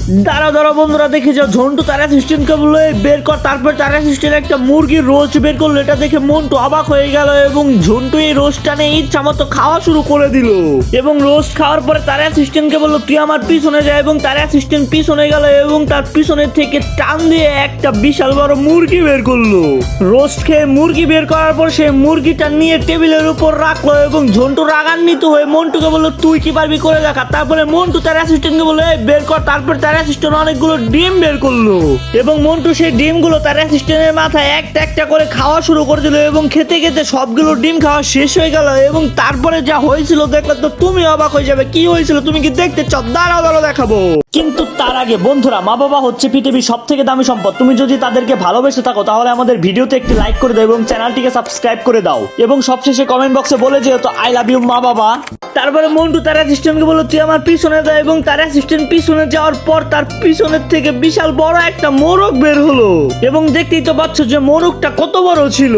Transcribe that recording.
দাঁড়া দাঁড়া বন্ধুরা, দেখে যাও ঝন্টু তার অ্যাসিস্ট্যান্টকে বললো "এই বের কর", তারপর তার অ্যাসিস্ট্যান্ট একটা মুরগির রোস্ট বের করলো। এটা দেখে মন্টু অবাক হয়ে গেল এবং ঝন্টু এই রোস্টটা নিয়ে ইচ্ছা মতো খাওয়া শুরু করে দিল। এবং রোস্ট খাওয়ার পরে তার অ্যাসিস্ট্যান্টকে বললো তুই আমার পিছনে যা, এবং তার অ্যাসিস্ট্যান্ট পিছনে গেল এবং তার পিছনের থেকে টান দিয়ে একটা বিশাল বড় মুরগি বের করলো। রোস্ট খেয়ে মুরগি বের করার পর সে মুরগিটা নিয়ে টেবিলের উপর রাখলো এবং ঝন্টু রাগান্বিত হয়ে মন্টুকে বললো তুই কি পারবি করে দেখা। তারপরে মন্টু তার অ্যাসিস্ট্যান্টকে বললো এই বের কর, তারপর তার অ্যাসিস্ট্যান্ট অনেকগুলো ডিম বের করলো এবং মন্টু সেই ডিমগুলো তার অ্যাসিস্ট্যান্টের মাথায় একটা একটা করে খাওয়া শুরু করে দিল এবং খেতে খেতে সবগুলো ডিম খাওয়া শেষ হয়ে গেল। এবং তারপরে যা হয়েছিল দেখলে তো তুমি অবাক হয়ে যাবে। কি হয়েছিল তুমি কি দেখতে চাও? দাঁড়াও দাঁড়াও দেখাবো। কিন্তু তার আগে বন্ধুরা, মা বাবা হচ্ছে পৃথিবীর সব থেকে দামি সম্পদ। তুমি যদি তাদেরকে ভালোবেসে থাকো তাহলে আমাদের ভিডিওতে একটি লাইক করে দাও এবং চ্যানেলটিকে সাবস্ক্রাইব করে দাও এবং সবশেষে কমেন্ট বক্সে বলে যেও তো আই লাভ ইউ মা বাবা। তারপরে মন্টু তার অ্যাসিস্ট্যান্টকে বলল তুই আমার পিছনে যা, এবং তার অ্যাসিস্ট্যান্ট পিছনে যাওয়ার পর তার পিছনের থেকে বিশাল বড় একটা মোরগ বের হলো এবং দেখতেই তো পাচ্ছ যে মোরগটা কত বড় ছিল।